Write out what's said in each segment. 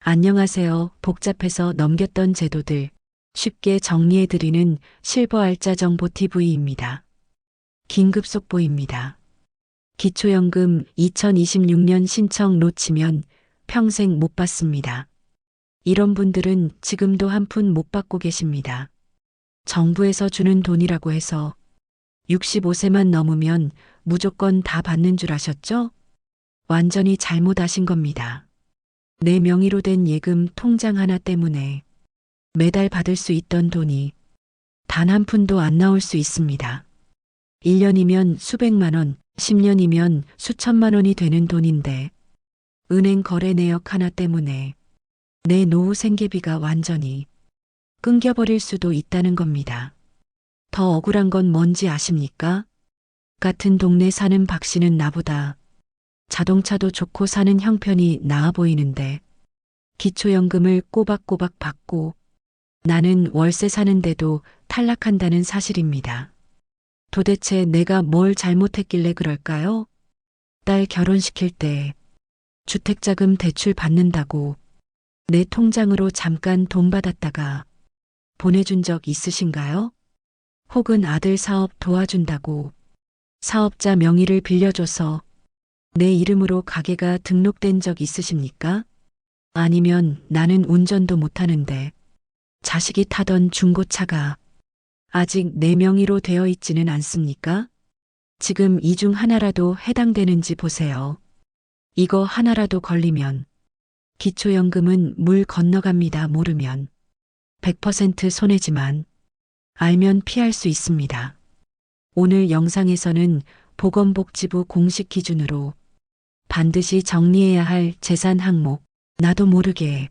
안녕하세요. 복잡해서 넘겼던 제도들 쉽게 정리해드리는 실버 알짜 정보 TV입니다. 긴급 속보입니다. 기초연금 2026년 신청 놓치면 평생 못 받습니다. 이런 분들은 지금도 한 푼 못 받고 계십니다. 정부에서 주는 돈이라고 해서 65세만 넘으면 무조건 다 받는 줄 아셨죠? 완전히 잘못하신 겁니다. 내 명의로 된 예금 통장 하나 때문에 매달 받을 수 있던 돈이 단 한 푼도 안 나올 수 있습니다. 1년이면 수백만 원, 10년이면 수천만 원이 되는 돈인데 은행 거래 내역 하나 때문에 내 노후 생계비가 완전히 끊겨버릴 수도 있다는 겁니다. 더 억울한 건 뭔지 아십니까? 같은 동네 사는 박 씨는 나보다 자동차도 좋고 사는 형편이 나아 보이는데 기초연금을 꼬박꼬박 받고 나는 월세 사는데도 탈락한다는 사실입니다. 도대체 내가 뭘 잘못했길래 그럴까요? 딸 결혼시킬 때 주택자금 대출 받는다고 내 통장으로 잠깐 돈 받았다가 보내준 적 있으신가요? 혹은 아들 사업 도와준다고 사업자 명의를 빌려줘서 내 이름으로 가게가 등록된 적 있으십니까? 아니면 나는 운전도 못하는데 자식이 타던 중고차가 아직 내 명의로 되어 있지는 않습니까? 지금 이 중 하나라도 해당되는지 보세요. 이거 하나라도 걸리면 기초연금은 물 건너갑니다. 모르면 100% 손해지만 알면 피할 수 있습니다. 오늘 영상에서는 보건복지부 공식 기준으로 반드시 정리해야 할 재산 항목, 나도 모르게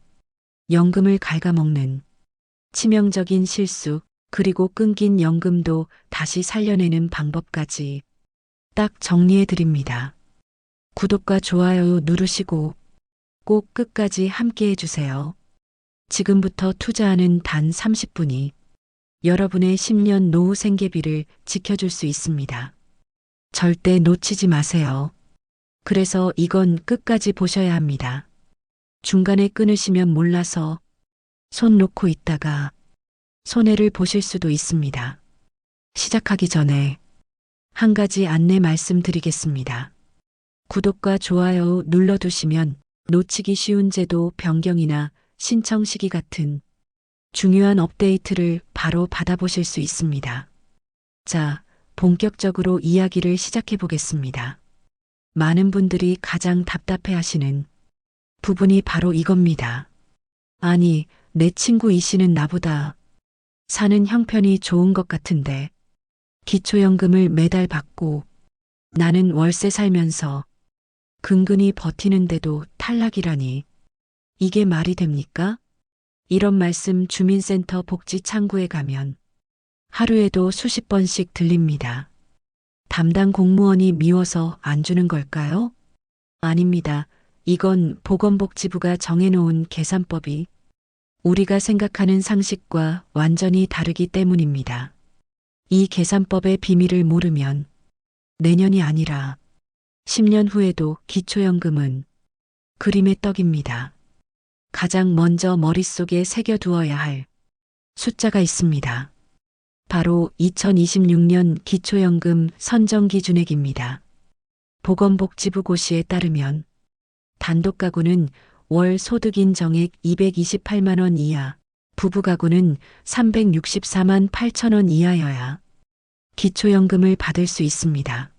연금을 갉아먹는 치명적인 실수, 그리고 끊긴 연금도 다시 살려내는 방법까지 딱 정리해 드립니다. 구독과 좋아요 누르시고 꼭 끝까지 함께 해주세요. 지금부터 투자하는 단 30분이 여러분의 10년 노후 생계비를 지켜줄 수 있습니다. 절대 놓치지 마세요. 그래서 이건 끝까지 보셔야 합니다. 중간에 끊으시면 몰라서 손 놓고 있다가 손해를 보실 수도 있습니다. 시작하기 전에 한 가지 안내 말씀드리겠습니다. 구독과 좋아요 눌러두시면 놓치기 쉬운 제도 변경이나 신청 시기 같은 중요한 업데이트를 바로 받아보실 수 있습니다. 자, 본격적으로 이야기를 시작해 보겠습니다. 많은 분들이 가장 답답해 하시는 부분이 바로 이겁니다. 아니, 내 친구 이 씨는 나보다 사는 형편이 좋은 것 같은데 기초연금을 매달 받고 나는 월세 살면서 근근히 버티는데도 탈락이라니 이게 말이 됩니까? 이런 말씀 주민센터 복지창구에 가면 하루에도 수십 번씩 들립니다. 담당 공무원이 미워서 안 주는 걸까요? 아닙니다. 이건 보건복지부가 정해놓은 계산법이 우리가 생각하는 상식과 완전히 다르기 때문입니다. 이 계산법의 비밀을 모르면 내년이 아니라 10년 후에도 기초연금은 그림의 떡입니다. 가장 먼저 머릿속에 새겨두어야 할 숫자가 있습니다. 바로 2026년 기초연금 선정기준액입니다. 보건복지부 고시에 따르면 단독가구는 월 소득 인정액 228만 원 이하, 부부가구는 364만 8천 원 이하여야 기초연금을 받을 수 있습니다.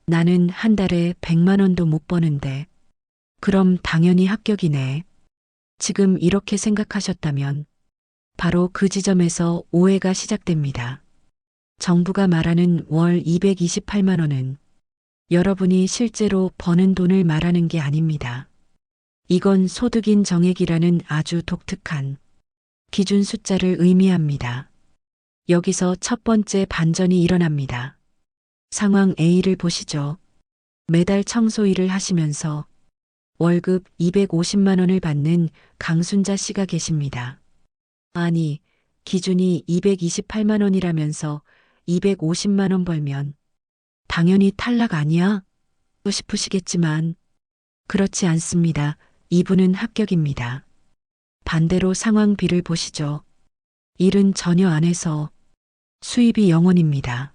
나는 한 달에 100만 원도 못 버는데 그럼 당연히 합격이네. 지금 이렇게 생각하셨다면 바로 그 지점에서 오해가 시작됩니다. 정부가 말하는 월 228만 원은 여러분이 실제로 버는 돈을 말하는 게 아닙니다. 이건 소득인 정액이라는 아주 독특한 기준 숫자를 의미합니다. 여기서 첫 번째 반전이 일어납니다. 상황 A를 보시죠. 매달 청소 일을 하시면서 월급 250만 원을 받는 강순자 씨가 계십니다. 아니, 기준이 228만 원이라면서 250만 원 벌면 당연히 탈락 아니야? 싶으시겠지만 그렇지 않습니다. 이분은 합격입니다. 반대로 상황 B를 보시죠. 일은 전혀 안 해서 수입이 0원입니다.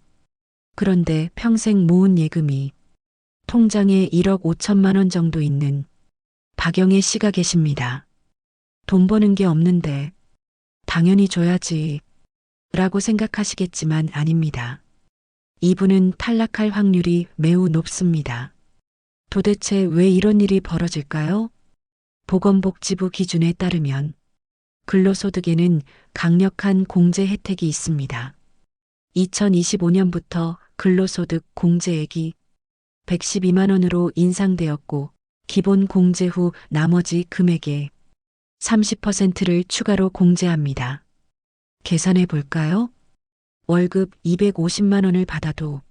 그런데 평생 모은 예금이 통장에 1억 5천만 원 정도 있는 박영애 씨가 계십니다. 돈 버는 게 없는데 당연히 줘야지 라고 생각하시겠지만 아닙니다. 이분은 탈락할 확률이 매우 높습니다. 도대체 왜 이런 일이 벌어질까요? 보건복지부 기준에 따르면 근로소득에는 강력한 공제 혜택이 있습니다. 2025년부터 근로소득 공제액이 112만 원으로 인상되었고 기본 공제 후 나머지 금액의 30%를 추가로 공제합니다. 계산해 볼까요? 월급 250만 원을 받아도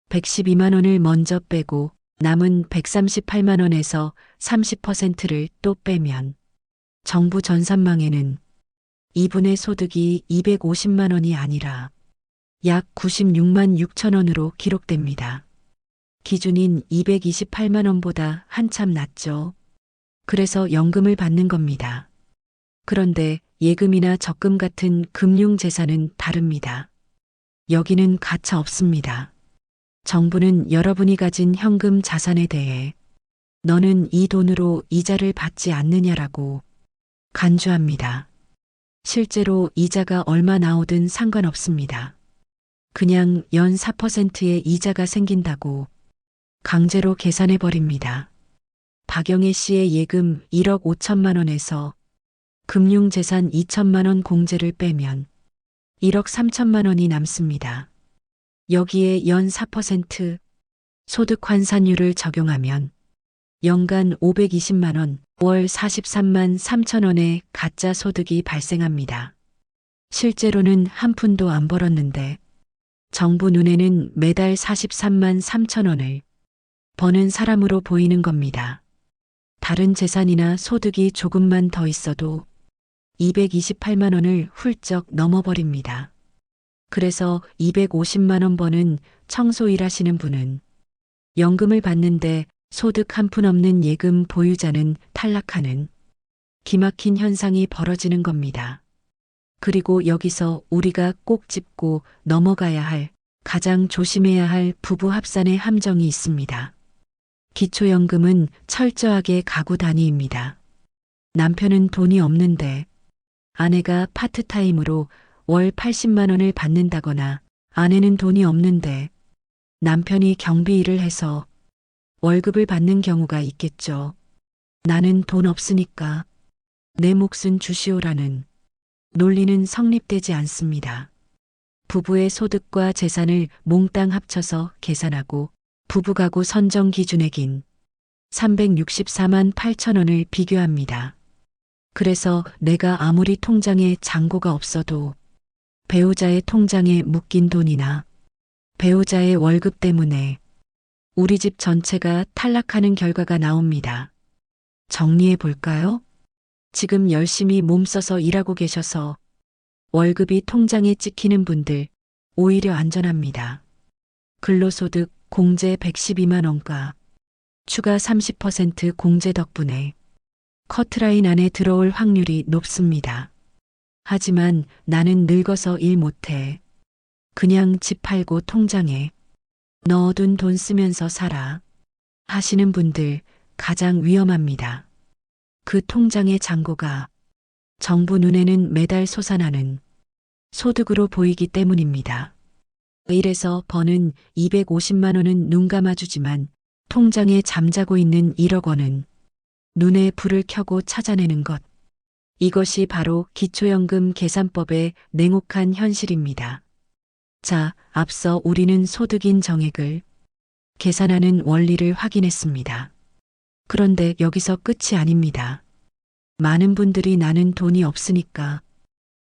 112만 원을 먼저 빼고 남은 138만 원에서 30%를 또 빼면 정부 전산망에는 이분의 소득이 250만 원이 아니라 약 96만 6천 원으로 기록됩니다. 기준인 228만 원보다 한참 낮죠. 그래서 연금을 받는 겁니다. 그런데 예금이나 적금 같은 금융재산은 다릅니다. 여기는 가차 없습니다. 정부는 여러분이 가진 현금 자산에 대해 너는 이 돈으로 이자를 받지 않느냐라고 간주합니다. 실제로 이자가 얼마 나오든 상관없습니다. 그냥 연 4%의 이자가 생긴다고 강제로 계산해 버립니다. 박영애 씨의 예금 1억 5천만 원에서 금융재산 2천만 원 공제를 빼면 1억 3천만 원이 남습니다. 여기에 연 4% 소득 환산율을 적용하면 연간 520만 원, 월 43만 3천 원의 가짜 소득이 발생합니다. 실제로는 한 푼도 안 벌었는데 정부 눈에는 매달 43만 3천 원을 버는 사람으로 보이는 겁니다. 다른 재산이나 소득이 조금만 더 있어도 228만 원을 훌쩍 넘어버립니다. 그래서 250만 원 버는 청소 일하시는 분은 연금을 받는데 소득 한 푼 없는 예금 보유자는 탈락하는 기막힌 현상이 벌어지는 겁니다. 그리고 여기서 우리가 꼭 짚고 넘어가야 할 가장 조심해야 할 부부 합산의 함정이 있습니다. 기초연금은 철저하게 가구 단위입니다. 남편은 돈이 없는데 아내가 파트타임으로 월 80만 원을 받는다거나 아내는 돈이 없는데 남편이 경비 일을 해서 월급을 받는 경우가 있겠죠. 나는 돈 없으니까 내 몫은 주시오라는 논리는 성립되지 않습니다. 부부의 소득과 재산을 몽땅 합쳐서 계산하고 부부가구 선정 기준액인 364만 8천 원을 비교합니다. 그래서 내가 아무리 통장에 잔고가 없어도 배우자의 통장에 묶인 돈이나 배우자의 월급 때문에 우리 집 전체가 탈락하는 결과가 나옵니다. 정리해 볼까요? 지금 열심히 몸써서 일하고 계셔서 월급이 통장에 찍히는 분들 오히려 안전합니다. 근로소득 공제 112만 원과 추가 30% 공제 덕분에 커트라인 안에 들어올 확률이 높습니다. 하지만 나는 늙어서 일 못해. 그냥 집 팔고 통장에 넣어둔 돈 쓰면서 살아. 하시는 분들 가장 위험합니다. 그 통장의 잔고가 정부 눈에는 매달 솟아나는 소득으로 보이기 때문입니다. 일에서 버는 250만 원은 눈 감아주지만 통장에 잠자고 있는 1억 원은 눈에 불을 켜고 찾아내는 것. 이것이 바로 기초연금 계산법의 냉혹한 현실입니다. 자, 앞서 우리는 소득인 정액을 계산하는 원리를 확인했습니다. 그런데 여기서 끝이 아닙니다. 많은 분들이 나는 돈이 없으니까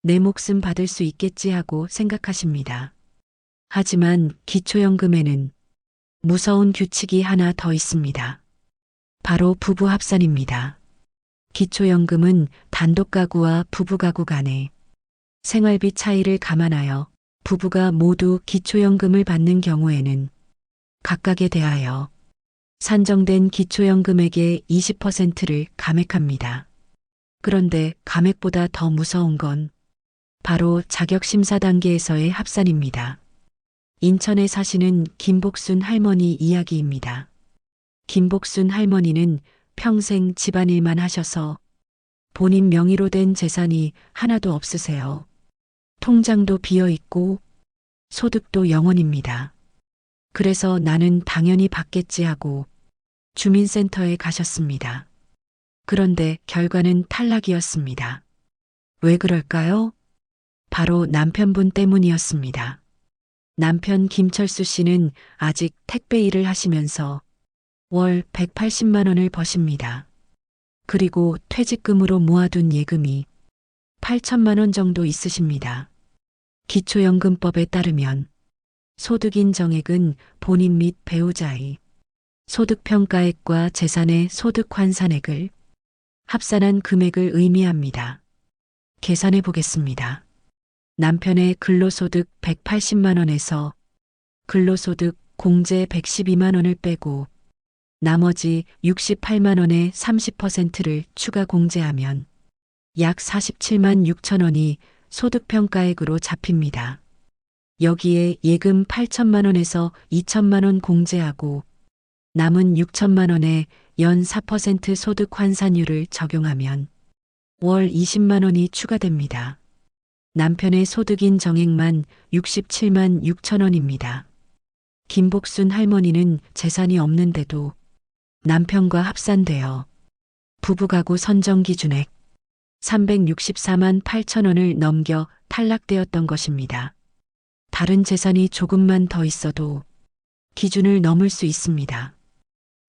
내 몫은 받을 수 있겠지 하고 생각하십니다. 하지만 기초연금에는 무서운 규칙이 하나 더 있습니다. 바로 부부 합산입니다. 기초연금은 단독가구와 부부가구 간의 생활비 차이를 감안하여 부부가 모두 기초연금을 받는 경우에는 각각에 대하여 산정된 기초연금액의 20%를 감액합니다. 그런데 감액보다 더 무서운 건 바로 자격심사 단계에서의 합산입니다. 인천에 사시는 김복순 할머니 이야기입니다. 김복순 할머니는 평생 집안일만 하셔서 본인 명의로 된 재산이 하나도 없으세요. 통장도 비어 있고 소득도 0원입니다. 그래서 나는 당연히 받겠지 하고 주민센터에 가셨습니다. 그런데 결과는 탈락이었습니다. 왜 그럴까요? 바로 남편분 때문이었습니다. 남편 김철수 씨는 아직 택배 일을 하시면서 월 180만 원을 버십니다. 그리고 퇴직금으로 모아둔 예금이 8천만 원 정도 있으십니다. 기초연금법에 따르면 소득인 정액은 본인 및 배우자의 소득평가액과 재산의 소득환산액을 합산한 금액을 의미합니다. 계산해 보겠습니다. 남편의 근로소득 180만 원에서 근로소득 공제 112만 원을 빼고 나머지 68만 원의 30%를 추가 공제하면 약 47만 6천 원이 소득평가액으로 잡힙니다. 여기에 예금 8천만 원에서 2천만 원 공제하고 남은 6천만 원에 연 4% 소득 환산율을 적용하면 월 20만 원이 추가됩니다. 남편의 소득인 정액만 67만 6천 원입니다. 김복순 할머니는 재산이 없는데도 남편과 합산되어 부부가구 선정기준액 364만 8천 원을 넘겨 탈락되었던 것입니다. 다른 재산이 조금만 더 있어도 기준을 넘을 수 있습니다.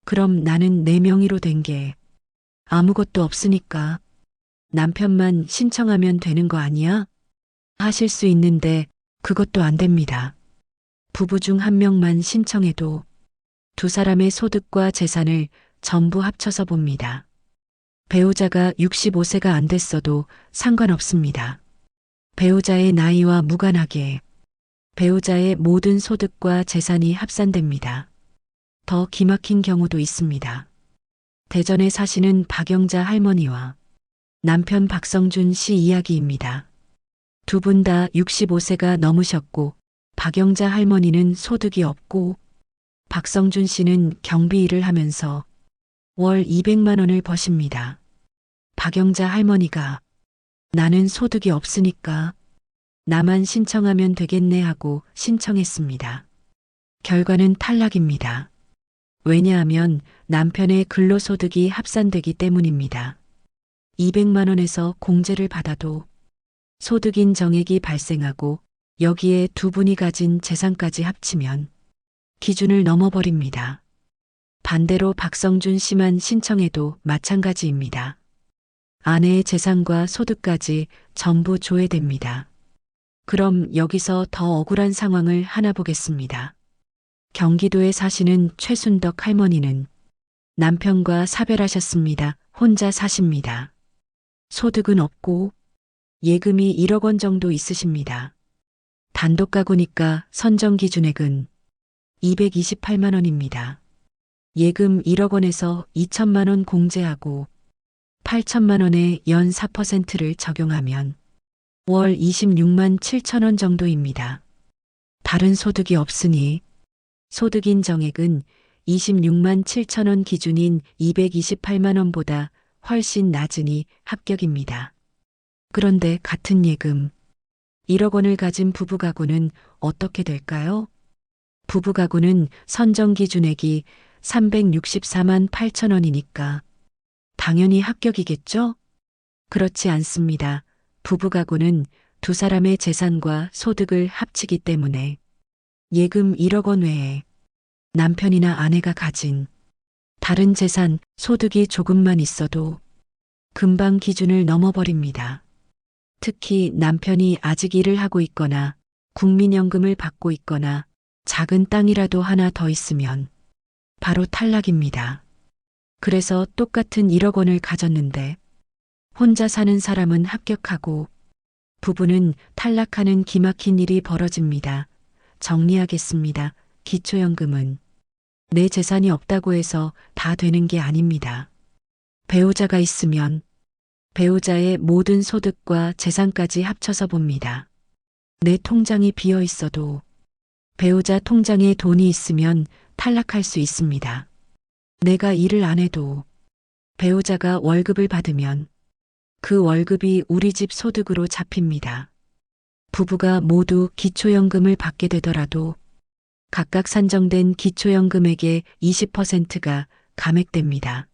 그럼 나는 내 명의로 된 게 아무것도 없으니까 남편만 신청하면 되는 거 아니야? 하실 수 있는데 그것도 안 됩니다. 부부 중 한 명만 신청해도 두 사람의 소득과 재산을 전부 합쳐서 봅니다. 배우자가 65세가 안 됐어도 상관없습니다. 배우자의 나이와 무관하게 배우자의 모든 소득과 재산이 합산됩니다. 더 기막힌 경우도 있습니다. 대전에 사시는 박영자 할머니와 남편 박성준 씨 이야기입니다. 두 분 다 65세가 넘으셨고 박영자 할머니는 소득이 없고 박성준 씨는 경비 일을 하면서 월 200만 원을 버십니다. 박영자 할머니가 나는 소득이 없으니까 나만 신청하면 되겠네 하고 신청했습니다. 결과는 탈락입니다. 왜냐하면 남편의 근로소득이 합산되기 때문입니다. 200만 원에서 공제를 받아도 소득인 정액이 발생하고 여기에 두 분이 가진 재산까지 합치면 기준을 넘어버립니다. 반대로 박성준 씨만 신청해도 마찬가지입니다. 아내의 재산과 소득까지 전부 조회됩니다. 그럼 여기서 더 억울한 상황을 하나 보겠습니다. 경기도에 사시는 최순덕 할머니는 남편과 사별하셨습니다. 혼자 사십니다. 소득은 없고 예금이 1억 원 정도 있으십니다. 단독 가구니까 선정 기준액은 228만 원입니다. 예금 1억 원에서 2천만 원 공제하고 8천만 원에 연 4%를 적용하면 월 26만 7천 원 정도입니다. 다른 소득이 없으니 소득인 정액은 26만 7천 원 기준인 228만 원보다 훨씬 낮으니 합격입니다. 그런데 같은 예금 1억 원을 가진 부부가구는 어떻게 될까요? 부부가구는 선정 기준액이 364만 8천 원이니까 당연히 합격이겠죠? 그렇지 않습니다. 부부가구는 두 사람의 재산과 소득을 합치기 때문에 예금 1억 원 외에 남편이나 아내가 가진 다른 재산, 소득이 조금만 있어도 금방 기준을 넘어버립니다. 특히 남편이 아직 일을 하고 있거나 국민연금을 받고 있거나 작은 땅이라도 하나 더 있으면 바로 탈락입니다. 그래서 똑같은 1억 원을 가졌는데 혼자 사는 사람은 합격하고 부부는 탈락하는 기막힌 일이 벌어집니다. 정리하겠습니다. 기초연금은 내 재산이 없다고 해서 다 되는 게 아닙니다. 배우자가 있으면 배우자의 모든 소득과 재산까지 합쳐서 봅니다. 내 통장이 비어 있어도 배우자 통장에 돈이 있으면 탈락할 수 있습니다. 내가 일을 안 해도 배우자가 월급을 받으면 그 월급이 우리 집 소득으로 잡힙니다. 부부가 모두 기초연금을 받게 되더라도 각각 산정된 기초연금액의 20%가 감액됩니다.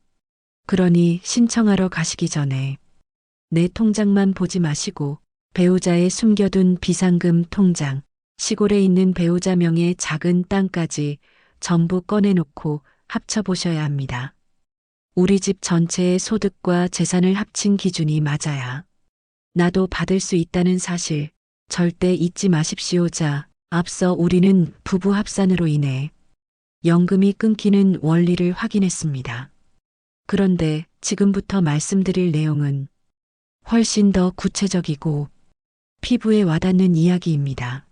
그러니 신청하러 가시기 전에 내 통장만 보지 마시고 배우자의 숨겨둔 비상금 통장, 시골에 있는 배우자 명의 작은 땅까지 전부 꺼내놓고 합쳐보셔야 합니다. 우리 집 전체의 소득과 재산을 합친 기준이 맞아야 나도 받을 수 있다는 사실 절대 잊지 마십시오. 자, 앞서 우리는 부부 합산으로 인해 연금이 끊기는 원리를 확인했습니다. 그런데 지금부터 말씀드릴 내용은 훨씬 더 구체적이고 피부에 와닿는 이야기입니다.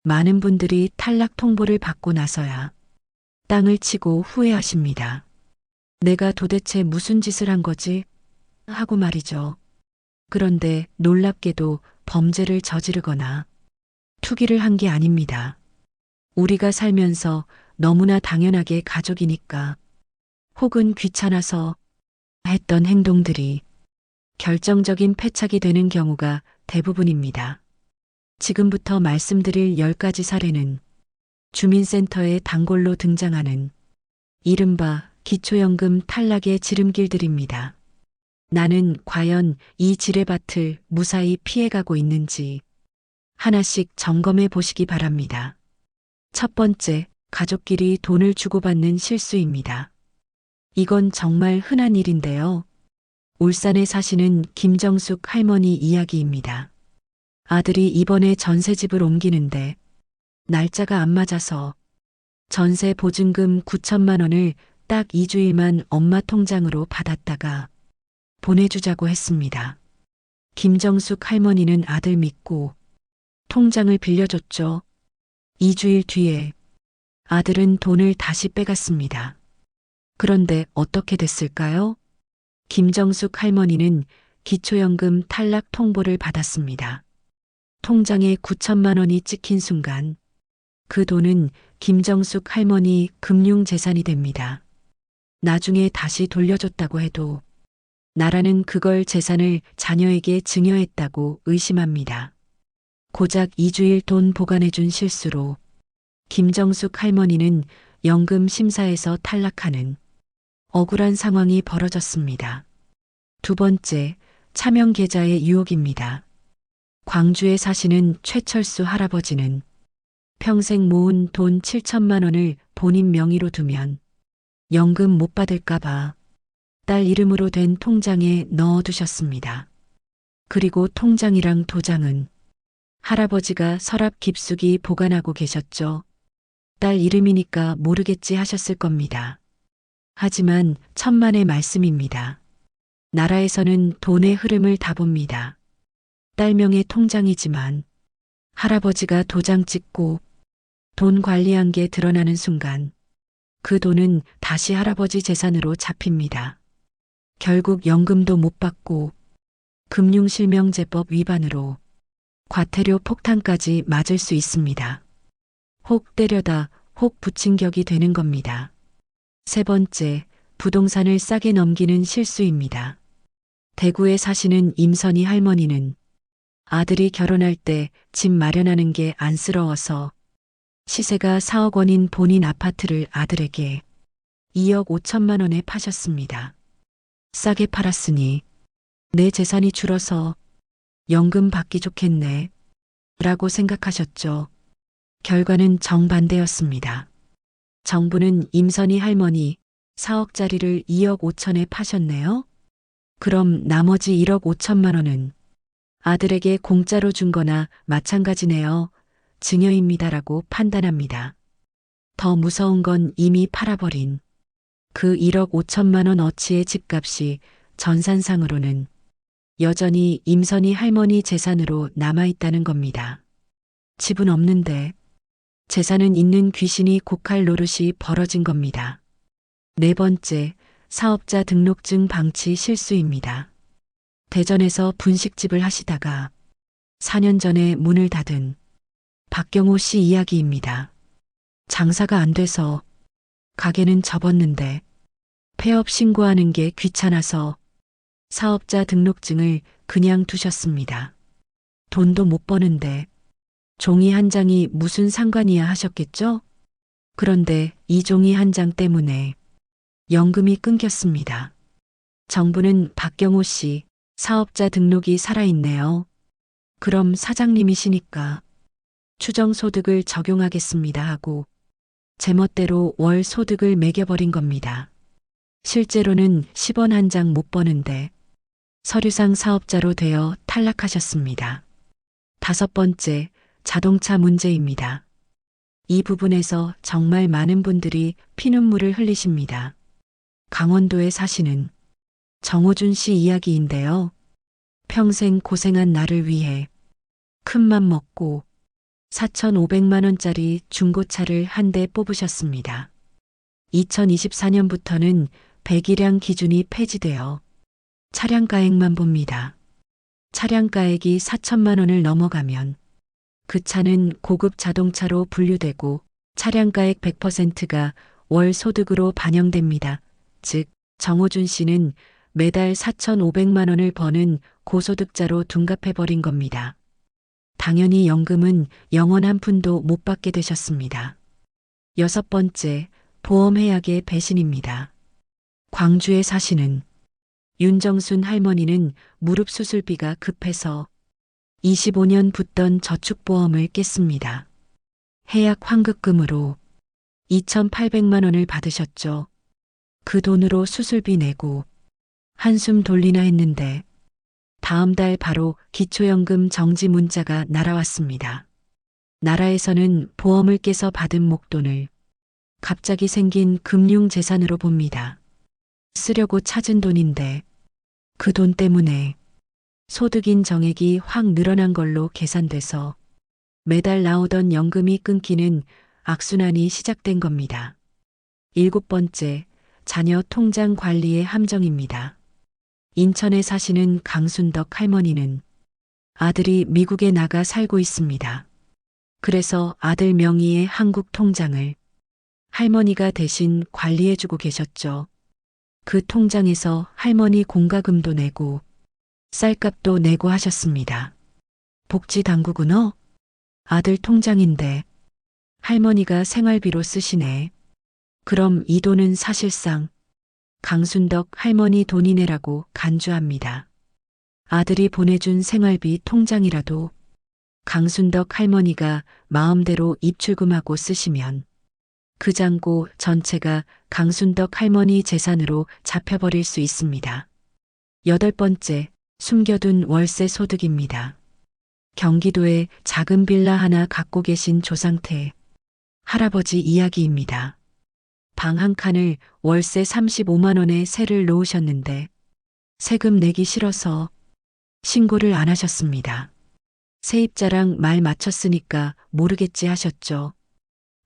많은 분들이 탈락 통보를 받고 나서야 땅을 치고 후회하십니다. 내가 도대체 무슨 짓을 한 거지? 하고 말이죠. 그런데 놀랍게도 범죄를 저지르거나 투기를 한 게 아닙니다. 우리가 살면서 너무나 당연하게 가족이니까 혹은 귀찮아서 했던 행동들이 결정적인 패착이 되는 경우가 대부분입니다. 지금부터 말씀드릴 10가지 사례는 주민센터의 단골로 등장하는 이른바 기초연금 탈락의 지름길들입니다. 나는 과연 이 지뢰밭을 무사히 피해가고 있는지 하나씩 점검해 보시기 바랍니다. 첫 번째, 가족끼리 돈을 주고받는 실수입니다. 이건 정말 흔한 일인데요. 울산에 사시는 김정숙 할머니 이야기입니다. 아들이 이번에 전세집을 옮기는데 날짜가 안 맞아서 전세 보증금 9천만 원을 딱 2주일만 엄마 통장으로 받았다가 보내주자고 했습니다. 김정숙 할머니는 아들 믿고 통장을 빌려줬죠. 2주일 뒤에 아들은 돈을 다시 빼갔습니다. 그런데 어떻게 됐을까요? 김정숙 할머니는 기초연금 탈락 통보를 받았습니다. 통장에 9천만 원이 찍힌 순간 그 돈은 김정숙 할머니 금융재산이 됩니다. 나중에 다시 돌려줬다고 해도 나라는 그걸 재산을 자녀에게 증여했다고 의심합니다. 고작 2주일 돈 보관해준 실수로 김정숙 할머니는 연금 심사에서 탈락하는 억울한 상황이 벌어졌습니다. 두 번째, 차명 계좌의 유혹입니다. 광주에 사시는 최철수 할아버지는 평생 모은 돈 7천만 원을 본인 명의로 두면 연금 못 받을까봐 딸 이름으로 된 통장에 넣어두셨습니다. 그리고 통장이랑 도장은 할아버지가 서랍 깊숙이 보관하고 계셨죠. 딸 이름이니까 모르겠지 하셨을 겁니다. 하지만 천만의 말씀입니다. 나라에서는 돈의 흐름을 다 봅니다. 딸 명의 통장이지만 할아버지가 도장 찍고 돈 관리한 게 드러나는 순간 그 돈은 다시 할아버지 재산으로 잡힙니다. 결국 연금도 못 받고 금융실명제법 위반으로 과태료 폭탄까지 맞을 수 있습니다. 혹 때려다 혹 붙인 격이 되는 겁니다. 세 번째, 부동산을 싸게 넘기는 실수입니다. 대구에 사시는 임선희 할머니는 아들이 결혼할 때 집 마련하는 게 안쓰러워서 시세가 4억 원인 본인 아파트를 아들에게 2억 5천만 원에 파셨습니다. 싸게 팔았으니 내 재산이 줄어서 연금 받기 좋겠네 라고 생각하셨죠. 결과는 정반대였습니다. 정부는 임선희 할머니 4억짜리를 2억 5천에 파셨네요. 그럼 나머지 1억 5천만 원은 아들에게 공짜로 준 거나 마찬가지네요. 증여입니다라고 판단합니다. 더 무서운 건 이미 팔아버린 그 1억 5천만 원 어치의 집값이 전산상으로는 여전히 임선희 할머니 재산으로 남아있다는 겁니다. 집은 없는데 재산은 있는 귀신이 고칼 노릇이 벌어진 겁니다. 네 번째, 사업자 등록증 방치 실수입니다. 대전에서 분식집을 하시다가 4년 전에 문을 닫은 박경호 씨 이야기입니다. 장사가 안 돼서 가게는 접었는데 폐업 신고하는 게 귀찮아서 사업자 등록증을 그냥 두셨습니다. 돈도 못 버는데 종이 한 장이 무슨 상관이야 하셨겠죠? 그런데 이 종이 한 장 때문에 연금이 끊겼습니다. 정부는 박경호 씨 사업자 등록이 살아있네요. 그럼 사장님이시니까 추정소득을 적용하겠습니다 하고 제멋대로 월 소득을 매겨버린 겁니다. 실제로는 10원 한 장 못 버는데 서류상 사업자로 되어 탈락하셨습니다. 다섯 번째, 자동차 문제입니다. 이 부분에서 정말 많은 분들이 피눈물을 흘리십니다. 강원도에 사시는 정호준 씨 이야기인데요. 평생 고생한 나를 위해 큰맘 먹고 4,500만 원짜리 중고차를 한 대 뽑으셨습니다. 2024년부터는 배기량 기준이 폐지되어 차량가액만 봅니다. 차량가액이 4천만 원을 넘어가면 그 차는 고급 자동차로 분류되고 차량가액 100%가 월 소득으로 반영됩니다. 즉, 정호준 씨는 매달 4,500만 원을 버는 고소득자로 둔갑해버린 겁니다. 당연히 연금은 영원 한 푼도 못 받게 되셨습니다. 여섯 번째, 보험해약의 배신입니다. 광주에 사시는 윤정순 할머니는 무릎 수술비가 급해서 25년 붙던 저축보험을 깼습니다. 해약 환급금으로 2,800만 원을 받으셨죠. 그 돈으로 수술비 내고 한숨 돌리나 했는데 다음 달 바로 기초연금 정지 문자가 날아왔습니다. 나라에서는 보험을 깨서 받은 목돈을 갑자기 생긴 금융재산으로 봅니다. 쓰려고 찾은 돈인데 그 돈 때문에 소득인 정액이 확 늘어난 걸로 계산돼서 매달 나오던 연금이 끊기는 악순환이 시작된 겁니다. 일곱 번째, 자녀 통장 관리의 함정입니다. 인천에 사시는 강순덕 할머니는 아들이 미국에 나가 살고 있습니다. 그래서 아들 명의의 한국 통장을 할머니가 대신 관리해주고 계셨죠. 그 통장에서 할머니 공과금도 내고 쌀값도 내고 하셨습니다. 복지당국은 아들 통장인데 할머니가 생활비로 쓰시네. 그럼 이 돈은 사실상 강순덕 할머니 돈이네라고 간주합니다. 아들이 보내준 생활비 통장이라도 강순덕 할머니가 마음대로 입출금하고 쓰시면 그 잔고 전체가 강순덕 할머니 재산으로 잡혀버릴 수 있습니다. 여덟 번째, 숨겨둔 월세 소득입니다. 경기도에 작은 빌라 하나 갖고 계신 조상태 할아버지 이야기입니다. 방 한 칸을 월세 35만 원에 세를 놓으셨는데 세금 내기 싫어서 신고를 안 하셨습니다. 세입자랑 말 맞췄으니까 모르겠지 하셨죠.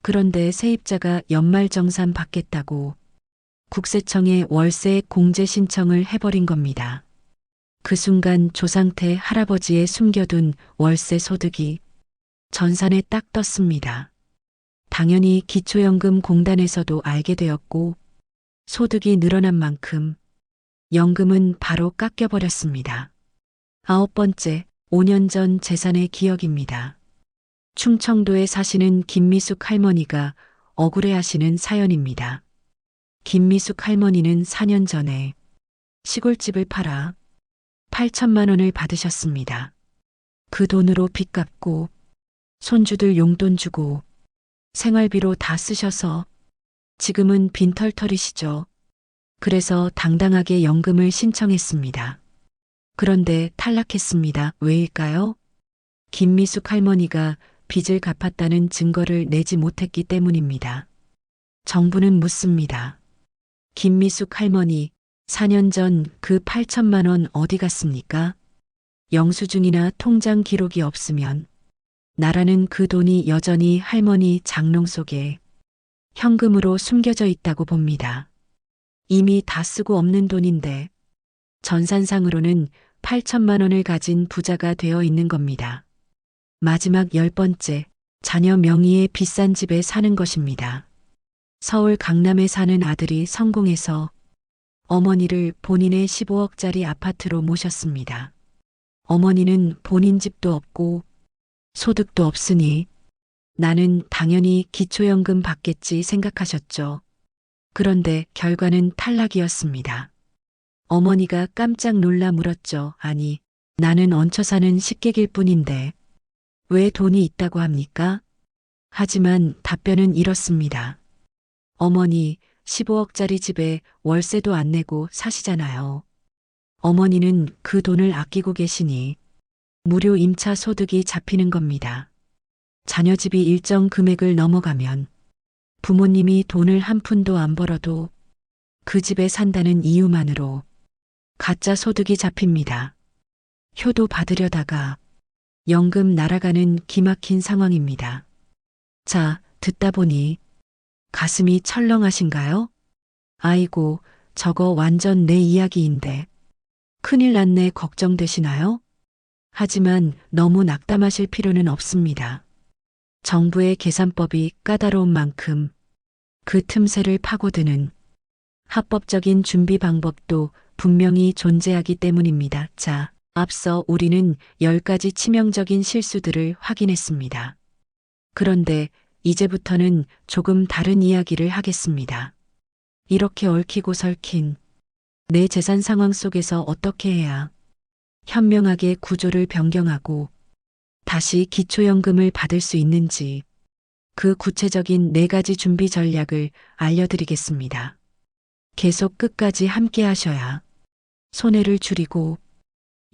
그런데 세입자가 연말정산 받겠다고 국세청에 월세 공제 신청을 해버린 겁니다. 그 순간 조상태 할아버지의 숨겨둔 월세 소득이 전산에 딱 떴습니다. 당연히 기초연금 공단에서도 알게 되었고 소득이 늘어난 만큼 연금은 바로 깎여버렸습니다. 아홉 번째, 5년 전 재산의 기억입니다. 충청도에 사시는 김미숙 할머니가 억울해하시는 사연입니다. 김미숙 할머니는 4년 전에 시골집을 팔아 8천만 원을 받으셨습니다. 그 돈으로 빚 갚고 손주들 용돈 주고 생활비로 다 쓰셔서 지금은 빈털터리시죠. 그래서 당당하게 연금을 신청했습니다. 그런데 탈락했습니다. 왜일까요? 김미숙 할머니가 빚을 갚았다는 증거를 내지 못했기 때문입니다. 정부는 묻습니다. 김미숙 할머니, 4년 전 그 8천만 원 어디 갔습니까? 영수증이나 통장 기록이 없으면 나라는 그 돈이 여전히 할머니 장롱 속에 현금으로 숨겨져 있다고 봅니다. 이미 다 쓰고 없는 돈인데 전산상으로는 8천만 원을 가진 부자가 되어 있는 겁니다. 마지막 10번째, 자녀 명의의 비싼 집에 사는 것입니다. 서울 강남에 사는 아들이 성공해서 어머니를 본인의 15억짜리 아파트로 모셨습니다. 어머니는 본인 집도 없고 소득도 없으니 나는 당연히 기초연금 받겠지 생각하셨죠. 그런데 결과는 탈락이었습니다. 어머니가 깜짝 놀라 물었죠. 아니, 나는 얹혀 사는 식객일 뿐인데 왜 돈이 있다고 합니까? 하지만 답변은 이렇습니다. 어머니, 15억짜리 집에 월세도 안 내고 사시잖아요. 어머니는 그 돈을 아끼고 계시니 무료 임차 소득이 잡히는 겁니다. 자녀 집이 일정 금액을 넘어가면 부모님이 돈을 한 푼도 안 벌어도 그 집에 산다는 이유만으로 가짜 소득이 잡힙니다. 효도 받으려다가 연금 날아가는 기막힌 상황입니다. 자, 듣다 보니 가슴이 철렁하신가요? 아이고, 저거 완전 내 이야기인데 큰일 났네 걱정되시나요? 하지만 너무 낙담하실 필요는 없습니다. 정부의 계산법이 까다로운 만큼 그 틈새를 파고드는 합법적인 준비 방법도 분명히 존재하기 때문입니다. 자, 앞서 우리는 10가지 치명적인 실수들을 확인했습니다. 그런데 이제부터는 조금 다른 이야기를 하겠습니다. 이렇게 얽히고 설킨 내 재산 상황 속에서 어떻게 해야 현명하게 구조를 변경하고 다시 기초연금을 받을 수 있는지 그 구체적인 4가지 준비 전략을 알려드리겠습니다. 계속 끝까지 함께 하셔야 손해를 줄이고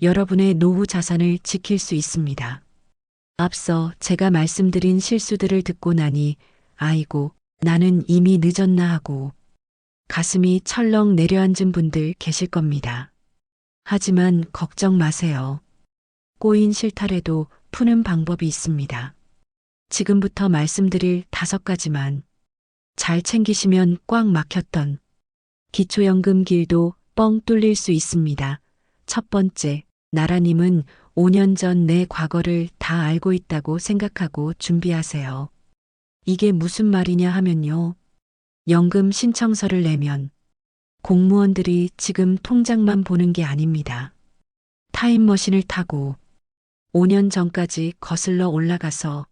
여러분의 노후 자산을 지킬 수 있습니다. 앞서 제가 말씀드린 실수들을 듣고 나니 아이고, 나는 이미 늦었나 하고 가슴이 철렁 내려앉은 분들 계실 겁니다. 하지만 걱정 마세요. 꼬인 실타래도 푸는 방법이 있습니다. 지금부터 말씀드릴 5가지만 잘 챙기시면 꽉 막혔던 기초연금 길도 뻥 뚫릴 수 있습니다. 첫 번째, 나라님은 5년 전 내 과거를 다 알고 있다고 생각하고 준비하세요. 이게 무슨 말이냐 하면요. 연금 신청서를 내면 공무원들이 지금 통장만 보는 게 아닙니다. 타임머신을 타고 5년 전까지 거슬러 올라가서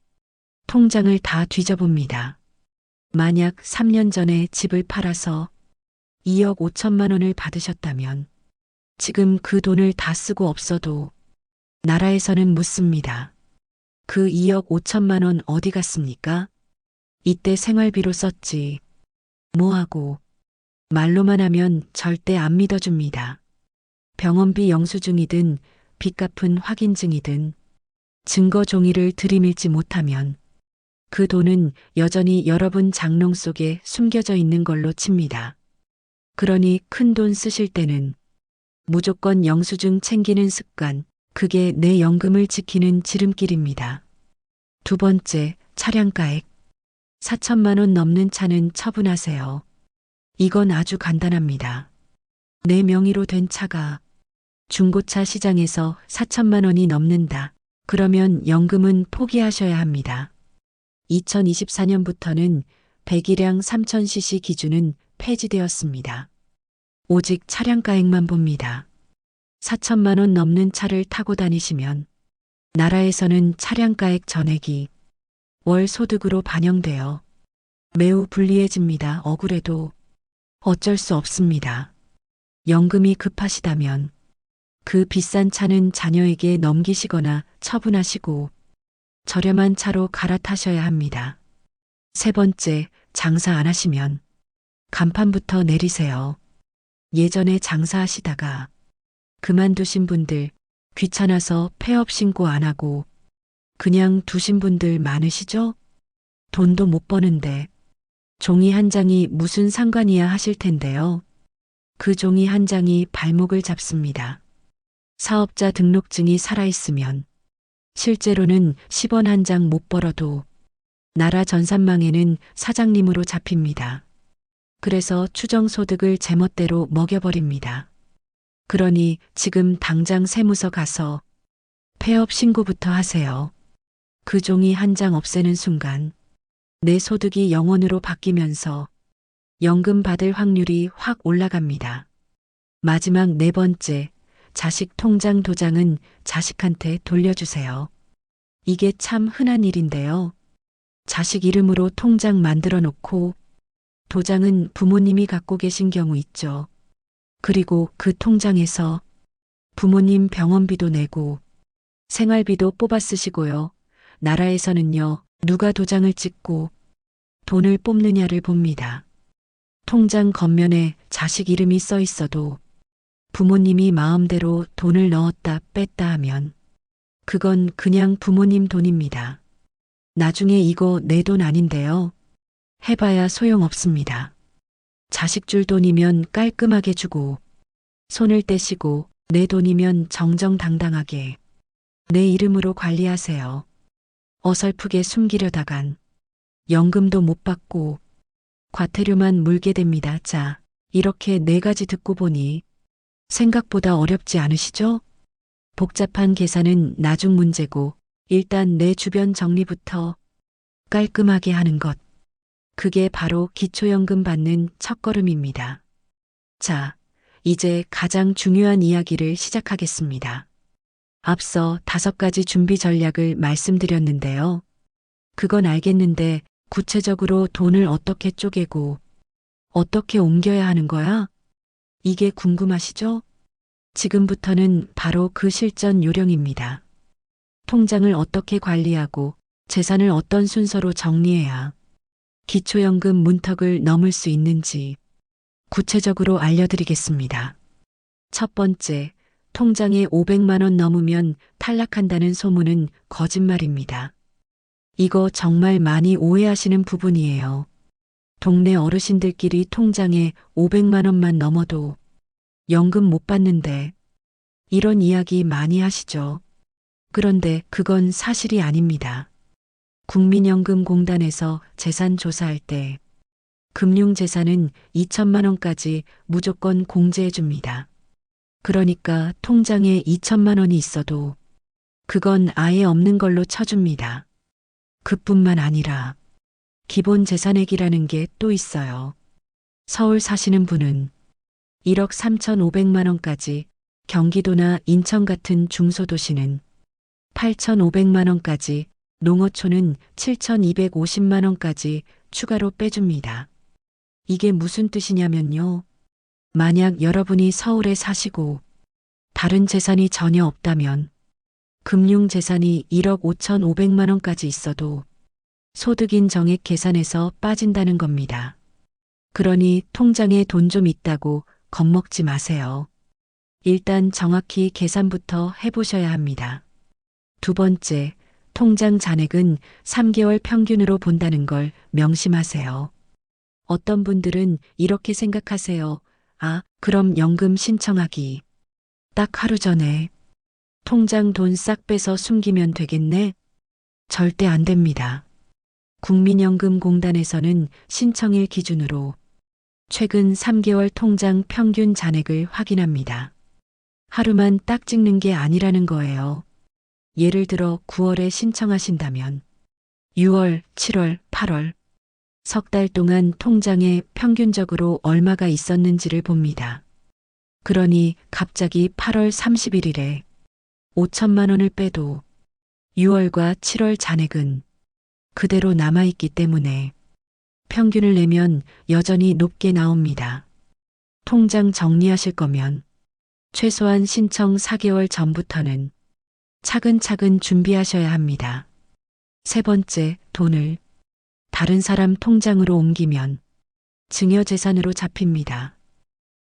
통장을 다 뒤져봅니다. 만약 3년 전에 집을 팔아서 2억 5천만 원을 받으셨다면 지금 그 돈을 다 쓰고 없어도 나라에서는 묻습니다. 그 2억 5천만 원 어디 갔습니까? 이때 생활비로 썼지. 뭐하고. 말로만 하면 절대 안 믿어줍니다. 병원비 영수증이든 빚 갚은 확인증이든 증거 종이를 들이밀지 못하면 그 돈은 여전히 여러분 장롱 속에 숨겨져 있는 걸로 칩니다. 그러니 큰 돈 쓰실 때는 무조건 영수증 챙기는 습관, 그게 내 연금을 지키는 지름길입니다. 2번째, 차량가액. 4천만 원 넘는 차는 처분하세요. 이건 아주 간단합니다. 내 명의로 된 차가 중고차 시장에서 4천만 원이 넘는다. 그러면 연금은 포기하셔야 합니다. 2024년부터는 배기량 3000cc 기준은 폐지되었습니다. 오직 차량가액만 봅니다. 4천만 원 넘는 차를 타고 다니시면 나라에서는 차량가액 전액이 월 소득으로 반영되어 매우 불리해집니다. 억울해도 어쩔 수 없습니다. 연금이 급하시다면 그 비싼 차는 자녀에게 넘기시거나 처분하시고 저렴한 차로 갈아타셔야 합니다. 3번째, 장사 안 하시면 간판부터 내리세요. 예전에 장사하시다가 그만두신 분들, 귀찮아서 폐업 신고 안 하고 그냥 두신 분들 많으시죠? 돈도 못 버는데 종이 한 장이 무슨 상관이야 하실 텐데요. 그 종이 한 장이 발목을 잡습니다. 사업자 등록증이 살아있으면 실제로는 10원 한 장 못 벌어도 나라 전산망에는 사장님으로 잡힙니다. 그래서 추정소득을 제멋대로 먹여버립니다. 그러니 지금 당장 세무서 가서 폐업 신고부터 하세요. 그 종이 한 장 없애는 순간 내 소득이 0원으로 바뀌면서 연금 받을 확률이 확 올라갑니다. 마지막 네 번째, 자식 통장 도장은 자식한테 돌려주세요. 이게 참 흔한 일인데요. 자식 이름으로 통장 만들어 놓고 도장은 부모님이 갖고 계신 경우 있죠. 그리고 그 통장에서 부모님 병원비도 내고 생활비도 뽑아 쓰시고요. 나라에서는요, 누가 도장을 찍고 돈을 뽑느냐를 봅니다. 통장 겉면에 자식 이름이 써 있어도 부모님이 마음대로 돈을 넣었다 뺐다 하면 그건 그냥 부모님 돈입니다. 나중에 이거 내 돈 아닌데요. 해봐야 소용없습니다. 자식 줄 돈이면 깔끔하게 주고 손을 떼시고 내 돈이면 정정당당하게 내 이름으로 관리하세요. 어설프게 숨기려다간 연금도 못 받고 과태료만 물게 됩니다. 자, 이렇게 네 가지 듣고 보니 생각보다 어렵지 않으시죠? 복잡한 계산은 나중 문제고 일단 내 주변 정리부터 깔끔하게 하는 것. 그게 바로 기초연금 받는 첫걸음입니다. 자, 이제 가장 중요한 이야기를 시작하겠습니다. 앞서 5가지 준비 전략을 말씀드렸는데요. 그건 알겠는데 구체적으로 돈을 어떻게 쪼개고 어떻게 옮겨야 하는 거야? 이게 궁금하시죠? 지금부터는 바로 그 실전 요령입니다. 통장을 어떻게 관리하고 재산을 어떤 순서로 정리해야 기초연금 문턱을 넘을 수 있는지 구체적으로 알려드리겠습니다. 첫 번째, 통장에 500만 원 넘으면 탈락한다는 소문은 거짓말입니다. 이거 정말 많이 오해하시는 부분이에요. 동네 어르신들끼리 통장에 500만 원만 넘어도 연금 못 받는데 이런 이야기 많이 하시죠. 그런데 그건 사실이 아닙니다. 국민연금공단에서 재산 조사할 때 금융재산은 2천만 원까지 무조건 공제해 줍니다. 그러니까 통장에 2천만 원이 있어도 그건 아예 없는 걸로 쳐줍니다. 그뿐만 아니라 기본 재산액이라는 게 또 있어요. 서울 사시는 분은 1억 3,500만 원까지, 경기도나 인천 같은 중소도시는 8,500만 원까지, 농어촌은 7,250만 원까지 추가로 빼줍니다. 이게 무슨 뜻이냐면요. 만약 여러분이 서울에 사시고 다른 재산이 전혀 없다면 금융재산이 1억 5,500만 원까지 있어도 소득인 정액 계산에서 빠진다는 겁니다. 그러니 통장에 돈 좀 있다고 겁먹지 마세요. 일단 정확히 계산부터 해보셔야 합니다. 두 번째, 통장 잔액은 3개월 평균으로 본다는 걸 명심하세요. 어떤 분들은 이렇게 생각하세요. 아, 그럼 연금 신청하기 딱 하루 전에 통장 돈 싹 빼서 숨기면 되겠네? 절대 안 됩니다. 국민연금공단에서는 신청일 기준으로 최근 3개월 통장 평균 잔액을 확인합니다. 하루만 딱 찍는 게 아니라는 거예요. 예를 들어 9월에 신청하신다면 6월, 7월, 8월 석 달 동안 통장에 평균적으로 얼마가 있었는지를 봅니다. 그러니 갑자기 8월 31일에 5천만 원을 빼도 6월과 7월 잔액은 그대로 남아있기 때문에 평균을 내면 여전히 높게 나옵니다. 통장 정리하실 거면 최소한 신청 4개월 전부터는 차근차근 준비하셔야 합니다. 세 번째, 돈을 다른 사람 통장으로 옮기면 증여재산으로 잡힙니다.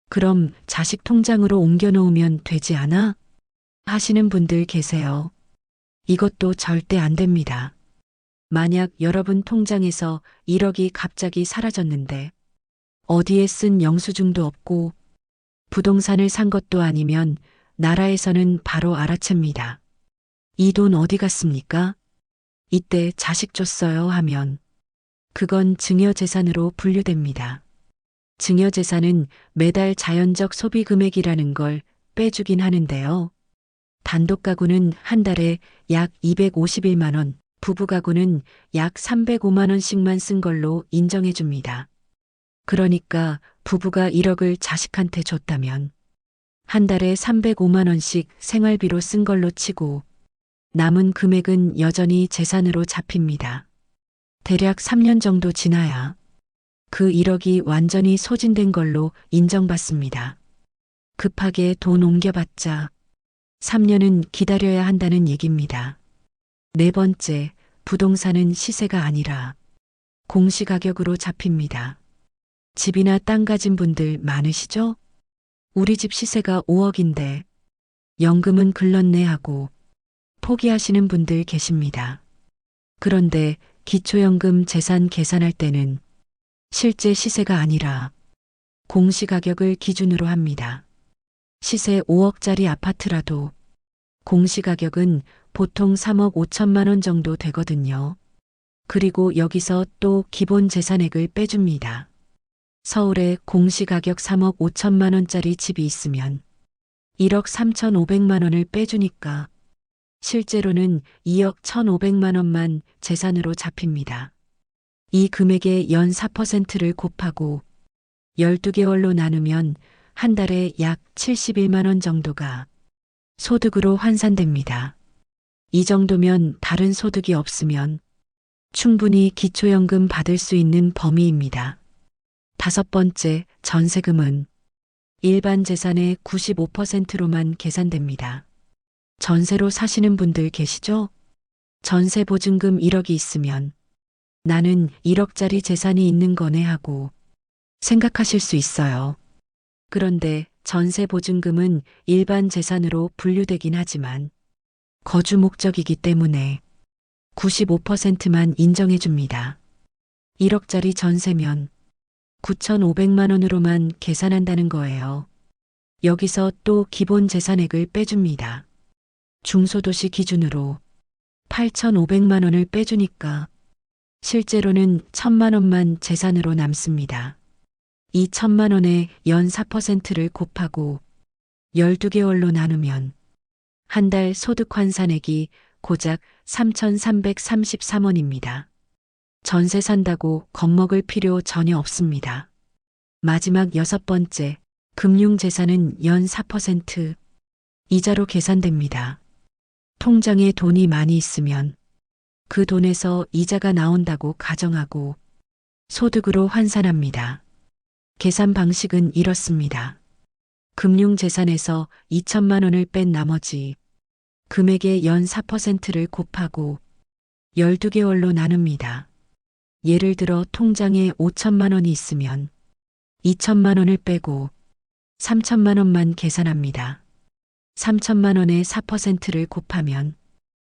그럼 자식 통장으로 옮겨놓으면 되지 않아? 하시는 분들 계세요. 이것도 절대 안 됩니다. 만약 여러분 통장에서 1억이 갑자기 사라졌는데 어디에 쓴 영수증도 없고 부동산을 산 것도 아니면 나라에서는 바로 알아챕니다. 이 돈 어디 갔습니까? 이때 자식 줬어요 하면 그건 증여재산으로 분류됩니다. 증여재산은 매달 자연적 소비 금액이라는 걸 빼주긴 하는데요. 단독 가구는 한 달에 약 251만 원, 부부 가구는 약 305만 원씩만 쓴 걸로 인정해 줍니다. 그러니까 부부가 1억을 자식한테 줬다면 한 달에 305만 원씩 생활비로 쓴 걸로 치고 남은 금액은 여전히 재산으로 잡힙니다. 대략 3년 정도 지나야 그 1억이 완전히 소진된 걸로 인정받습니다. 급하게 돈 옮겨봤자 3년은 기다려야 한다는 얘기입니다. 네 번째, 부동산은 시세가 아니라 공시가격으로 잡힙니다. 집이나 땅 가진 분들 많으시죠? 우리 집 시세가 5억인데 연금은 글렀네 하고 포기하시는 분들 계십니다. 그런데 기초연금 재산 계산할 때는 실제 시세가 아니라 공시가격을 기준으로 합니다. 시세 5억짜리 아파트라도 공시가격은 보통 3억 5천만 원 정도 되거든요. 그리고 여기서 또 기본 재산액을 빼줍니다. 서울에 공시가격 3억 5천만 원짜리 집이 있으면 1억 3,500만 원을 빼주니까 실제로는 2억 1,500만 원만 재산으로 잡힙니다. 이 금액의 연 4%를 곱하고 12개월로 나누면 한 달에 약 71만 원 정도가 소득으로 환산됩니다. 이 정도면 다른 소득이 없으면 충분히 기초연금 받을 수 있는 범위입니다. 다섯 번째, 전세금은 일반 재산의 95%로만 계산됩니다. 전세로 사시는 분들 계시죠? 전세 보증금 1억이 있으면 나는 1억짜리 재산이 있는 거네 하고 생각하실 수 있어요. 그런데 전세 보증금은 일반 재산으로 분류되긴 하지만 거주 목적이기 때문에 95%만 인정해 줍니다. 1억짜리 전세면 9,500만 원으로만 계산한다는 거예요. 여기서 또 기본 재산액을 빼줍니다. 중소도시 기준으로 8,500만 원을 빼주니까 실제로는 1,000만 원만 재산으로 남습니다. 이 1,000만 원에 연 4%를 곱하고 12개월로 나누면 한 달 소득 환산액이 고작 3,333원입니다. 전세 산다고 겁먹을 필요 전혀 없습니다. 마지막 여섯 번째, 금융재산은 연 4% 이자로 계산됩니다. 통장에 돈이 많이 있으면 그 돈에서 이자가 나온다고 가정하고 소득으로 환산합니다. 계산 방식은 이렇습니다. 금융재산에서 2천만 원을 뺀 나머지 금액의 연 4%를 곱하고 12개월로 나눕니다. 예를 들어 통장에 5천만 원이 있으면 2천만 원을 빼고 3천만 원만 계산합니다. 3천만 원에 4%를 곱하면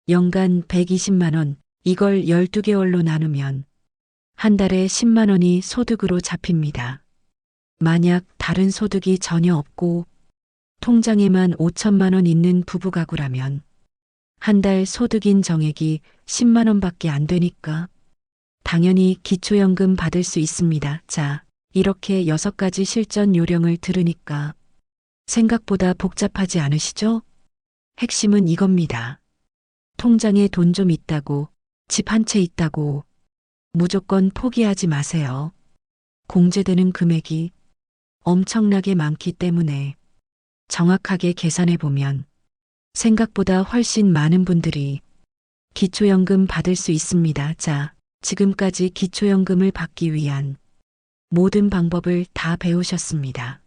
연간 120만 원, 이걸 12개월로 나누면 한 달에 10만 원이 소득으로 잡힙니다. 만약 다른 소득이 전혀 없고 통장에만 5천만 원 있는 부부 가구라면 한 달 소득인 정액이 10만 원밖에 안 되니까 당연히 기초연금 받을 수 있습니다. 자, 이렇게 6가지 실전 요령을 들으니까 생각보다 복잡하지 않으시죠? 핵심은 이겁니다. 통장에 돈 좀 있다고, 집 한 채 있다고 무조건 포기하지 마세요. 공제되는 금액이 엄청나게 많기 때문에 정확하게 계산해 보면 생각보다 훨씬 많은 분들이 기초연금 받을 수 있습니다. 자, 지금까지 기초연금을 받기 위한 모든 방법을 다 배우셨습니다.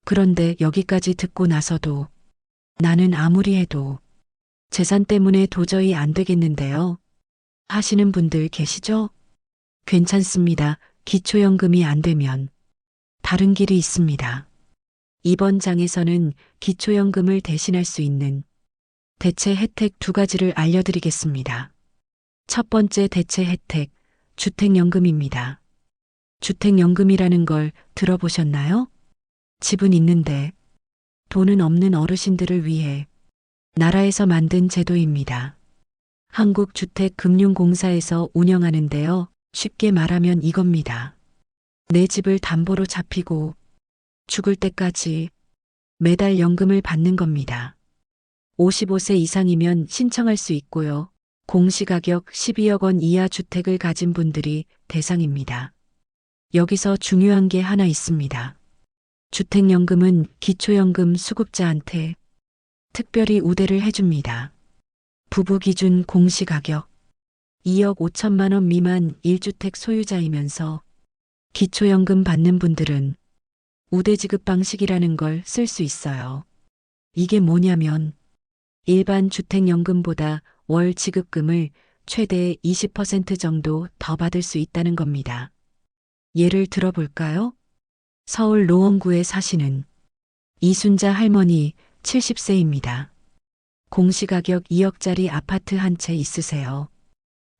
그런데 여기까지 듣고 나서도 나는 아무리 해도 재산 때문에 도저히 안 되겠는데요. 하시는 분들 계시죠? 괜찮습니다. 기초연금이 안 되면 다른 길이 있습니다. 이번 장에서는 기초연금을 대신할 수 있는 대체 혜택 2가지를 알려드리겠습니다. 첫 번째 대체 혜택, 주택연금입니다. 주택연금이라는 걸 들어보셨나요? 집은 있는데 돈은 없는 어르신들을 위해 나라에서 만든 제도입니다. 한국주택금융공사에서 운영하는데요. 쉽게 말하면 이겁니다. 내 집을 담보로 잡히고 죽을 때까지 매달 연금을 받는 겁니다. 55세 이상이면 신청할 수 있고요. 공시가격 12억 원 이하 주택을 가진 분들이 대상입니다. 여기서 중요한 게 하나 있습니다. 주택연금은 기초연금 수급자한테 특별히 우대를 해줍니다. 부부 기준 공시가격 2억 5천만 원 미만 1주택 소유자이면서 기초연금 받는 분들은 우대 지급 방식이라는 걸 쓸 수 있어요. 이게 뭐냐면 일반 주택연금보다 월 지급금을 최대 20% 정도 더 받을 수 있다는 겁니다. 예를 들어볼까요? 서울 노원구에 사시는 이순자 할머니 70세입니다. 공시가격 2억짜리 아파트 한 채 있으세요.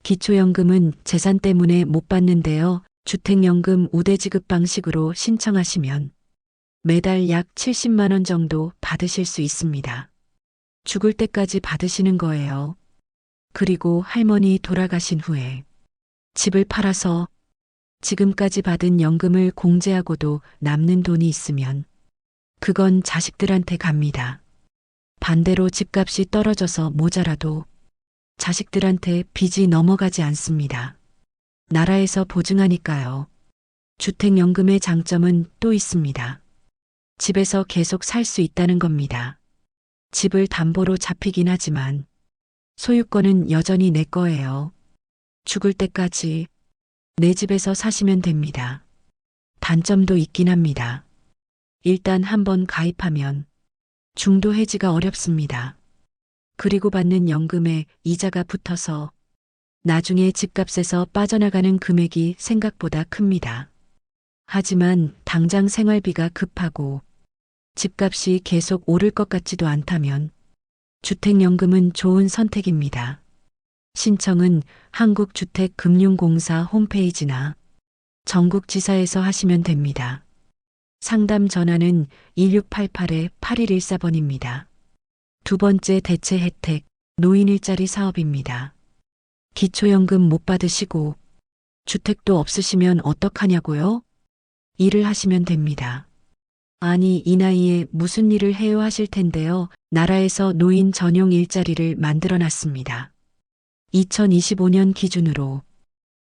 기초연금은 재산 때문에 못 받는데요. 주택연금 우대 지급 방식으로 신청하시면 매달 약 70만 원 정도 받으실 수 있습니다. 죽을 때까지 받으시는 거예요. 그리고 할머니 돌아가신 후에 집을 팔아서 지금까지 받은 연금을 공제하고도 남는 돈이 있으면 그건 자식들한테 갑니다. 반대로 집값이 떨어져서 모자라도 자식들한테 빚이 넘어가지 않습니다. 나라에서 보증하니까요. 주택연금의 장점은 또 있습니다. 집에서 계속 살 수 있다는 겁니다. 집을 담보로 잡히긴 하지만 소유권은 여전히 내 거예요. 죽을 때까지 내 집에서 사시면 됩니다. 단점도 있긴 합니다. 일단 한번 가입하면 중도 해지가 어렵습니다. 그리고 받는 연금에 이자가 붙어서 나중에 집값에서 빠져나가는 금액이 생각보다 큽니다. 하지만 당장 생활비가 급하고 집값이 계속 오를 것 같지도 않다면 주택연금은 좋은 선택입니다. 신청은 한국주택금융공사 홈페이지나 전국지사에서 하시면 됩니다. 상담 전화는 1688-8114번입니다. 두 번째 대체 혜택, 노인 일자리 사업입니다. 기초연금 못 받으시고 주택도 없으시면 어떡하냐고요? 일을 하시면 됩니다. 아니, 이 나이에 무슨 일을 해요 하실 텐데요. 나라에서 노인 전용 일자리를 만들어 놨습니다. 2025년 기준으로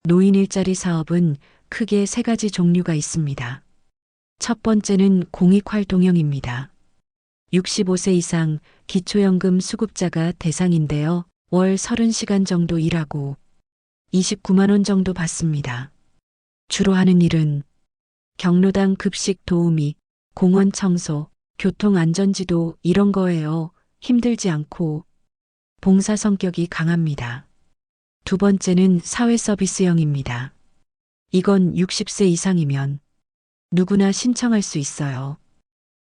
노인 일자리 사업은 크게 세 가지 종류가 있습니다. 첫 번째는 공익활동형입니다. 65세 이상 기초연금 수급자가 대상인데요. 월 30시간 정도 일하고 29만 원 정도 받습니다. 주로 하는 일은 경로당 급식 도우미, 공원 청소, 교통안전지도 이런 거예요. 힘들지 않고 봉사 성격이 강합니다. 두 번째는 사회서비스형입니다. 이건 60세 이상이면 누구나 신청할 수 있어요.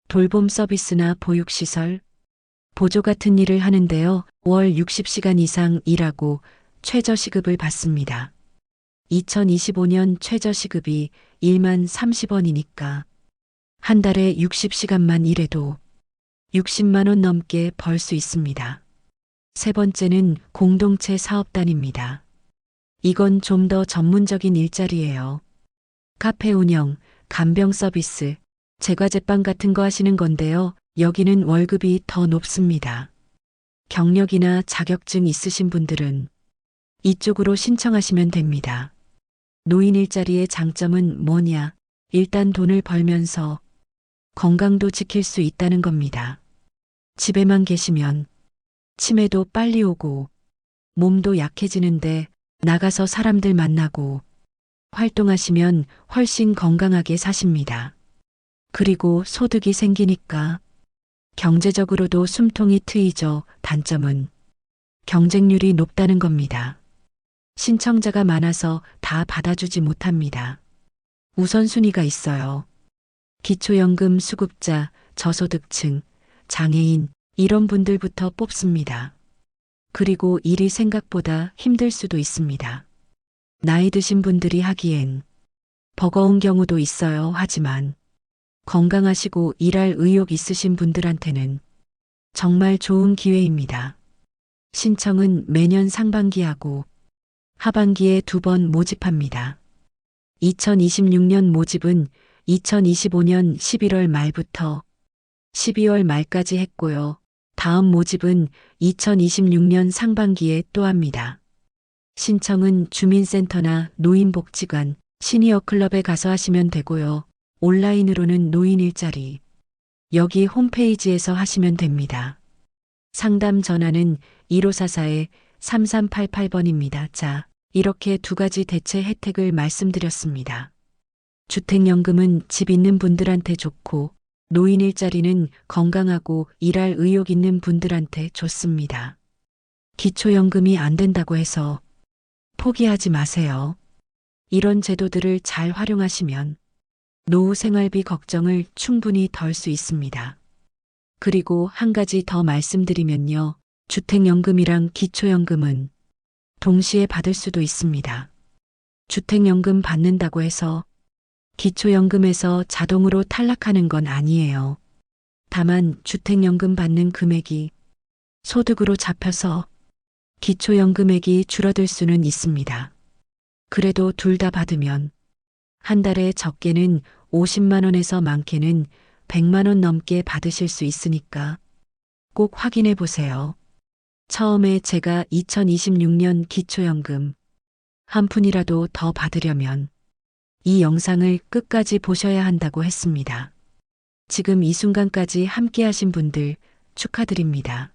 돌봄 서비스나 보육시설, 보조 같은 일을 하는데요. 월 60시간 이상 일하고 최저시급을 받습니다. 2025년 최저시급이 1만 30원이니까 한 달에 60시간만 일해도 60만 원 넘게 벌 수 있습니다. 세 번째는 공동체 사업단입니다. 이건 좀 더 전문적인 일자리예요. 카페 운영, 간병 서비스, 제과제빵 같은 거 하시는 건데요. 여기는 월급이 더 높습니다. 경력이나 자격증 있으신 분들은 이쪽으로 신청하시면 됩니다. 노인 일자리의 장점은 뭐냐? 일단 돈을 벌면서 건강도 지킬 수 있다는 겁니다. 집에만 계시면 치매도 빨리 오고 몸도 약해지는데 나가서 사람들 만나고 활동하시면 훨씬 건강하게 사십니다. 그리고 소득이 생기니까 경제적으로도 숨통이 트이죠. 단점은 경쟁률이 높다는 겁니다. 신청자가 많아서 다 받아주지 못합니다. 우선순위가 있어요. 기초연금 수급자, 저소득층, 장애인 이런 분들부터 뽑습니다. 그리고 일이 생각보다 힘들 수도 있습니다. 나이 드신 분들이 하기엔 버거운 경우도 있어요. 하지만 건강하시고 일할 의욕 있으신 분들한테는 정말 좋은 기회입니다. 신청은 매년 상반기하고 하반기에 2번 모집합니다. 2026년 모집은 2025년 11월 말부터 12월 말까지 했고요. 다음 모집은 2026년 상반기에 또 합니다. 신청은 주민센터나 노인복지관, 시니어 클럽에 가서 하시면 되고요. 온라인으로는 노인 일자리, 여기 홈페이지에서 하시면 됩니다. 상담 전화는 1544-3388번입니다. 자, 이렇게 2가지 대체 혜택을 말씀드렸습니다. 주택연금은 집 있는 분들한테 좋고, 노인 일자리는 건강하고 일할 의욕 있는 분들한테 좋습니다. 기초연금이 안 된다고 해서 포기하지 마세요. 이런 제도들을 잘 활용하시면 노후 생활비 걱정을 충분히 덜 수 있습니다. 그리고 한 가지 더 말씀드리면요. 주택연금이랑 기초연금은 동시에 받을 수도 있습니다. 주택연금 받는다고 해서 기초연금에서 자동으로 탈락하는 건 아니에요. 다만 주택연금 받는 금액이 소득으로 잡혀서 기초연금액이 줄어들 수는 있습니다. 그래도 둘 다 받으면 한 달에 적게는 50만 원에서 많게는 100만 원 넘게 받으실 수 있으니까 꼭 확인해 보세요. 처음에 제가 2026년 기초연금 한 푼이라도 더 받으려면 이 영상을 끝까지 보셔야 한다고 했습니다. 지금 이 순간까지 함께 하신 분들 축하드립니다.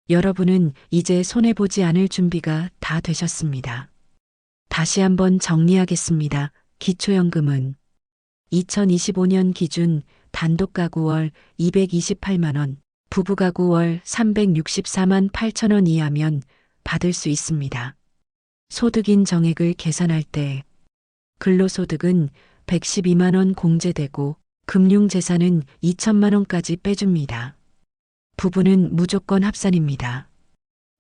여러분은 이제 손해보지 않을 준비가 다 되셨습니다. 다시 한번 정리하겠습니다. 기초연금은 2025년 기준 단독가구월 228만 원, 부부가구월 364만 8천 원 이하면 받을 수 있습니다. 소득인 정액을 계산할 때 근로소득은 112만 원 공제되고 금융재산은 2천만 원까지 빼줍니다. 부부는 무조건 합산입니다.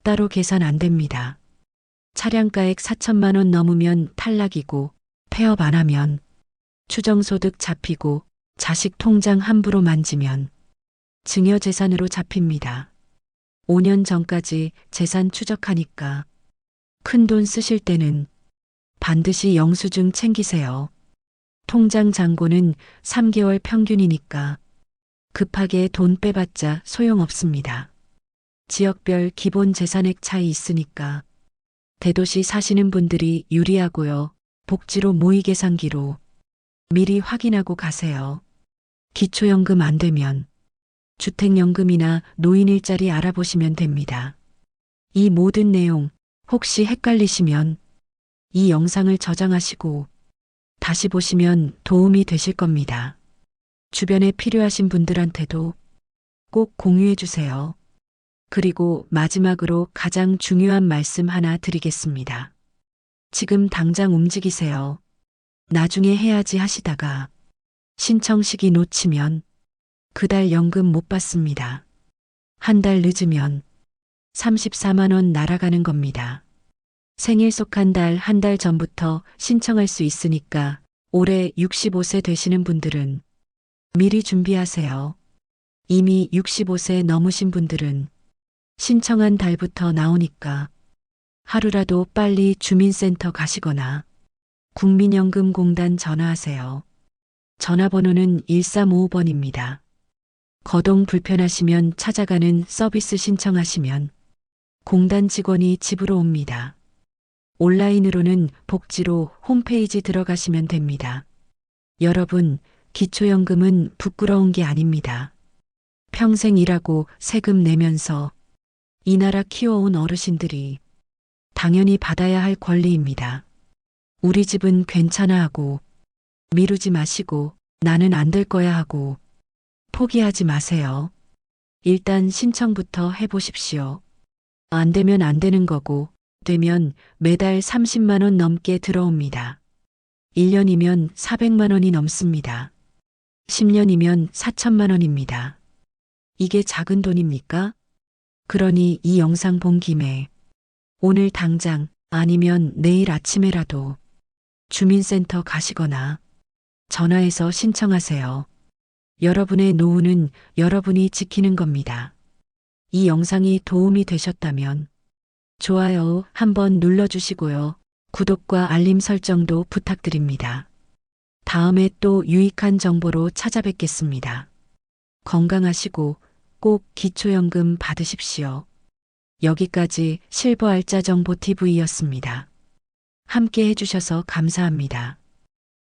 따로 계산 안 됩니다. 차량가액 4천만 원 넘으면 탈락이고 폐업 안 하면 추정소득 잡히고 자식 통장 함부로 만지면 증여재산으로 잡힙니다. 5년 전까지 재산 추적하니까 큰돈 쓰실 때는 반드시 영수증 챙기세요. 통장 잔고는 3개월 평균이니까 급하게 돈 빼봤자 소용없습니다. 지역별 기본 재산액 차이 있으니까 대도시 사시는 분들이 유리하고요. 복지로 모의계산기로 미리 확인하고 가세요. 기초연금 안 되면 주택연금이나 노인 일자리 알아보시면 됩니다. 이 모든 내용 혹시 헷갈리시면 이 영상을 저장하시고 다시 보시면 도움이 되실 겁니다. 주변에 필요하신 분들한테도 꼭 공유해 주세요. 그리고 마지막으로 가장 중요한 말씀 하나 드리겠습니다. 지금 당장 움직이세요. 나중에 해야지 하시다가 신청 시기 놓치면 그달 연금 못 받습니다. 한 달 늦으면 34만 원 날아가는 겁니다. 생일 속한 달 한 달 전부터 신청할 수 있으니까 올해 65세 되시는 분들은 미리 준비하세요. 이미 65세 넘으신 분들은 신청한 달부터 나오니까 하루라도 빨리 주민센터 가시거나 국민연금공단 전화하세요. 전화번호는 1355번입니다. 거동 불편하시면 찾아가는 서비스 신청하시면 공단 직원이 집으로 옵니다. 온라인으로는 복지로 홈페이지 들어가시면 됩니다. 여러분, 기초연금은 부끄러운 게 아닙니다. 평생 일하고 세금 내면서 이 나라 키워온 어르신들이 당연히 받아야 할 권리입니다. 우리 집은 괜찮아 하고 미루지 마시고 나는 안 될 거야 하고 포기하지 마세요. 일단 신청부터 해보십시오. 안 되면 안 되는 거고 되면 매달 30만 원 넘게 들어옵니다. 1년이면 400만 원이 넘습니다. 10년이면 4천만 원입니다. 이게 작은 돈입니까? 그러니 이 영상 본 김에 오늘 당장 아니면 내일 아침에라도 주민센터 가시거나 전화해서 신청하세요. 여러분의 노후는 여러분이 지키는 겁니다. 이 영상이 도움이 되셨다면 좋아요 한번 눌러주시고요. 구독과 알림 설정도 부탁드립니다. 다음에 또 유익한 정보로 찾아뵙겠습니다. 건강하시고 꼭 기초연금 받으십시오. 여기까지 실버알짜정보TV였습니다. 함께 해주셔서 감사합니다.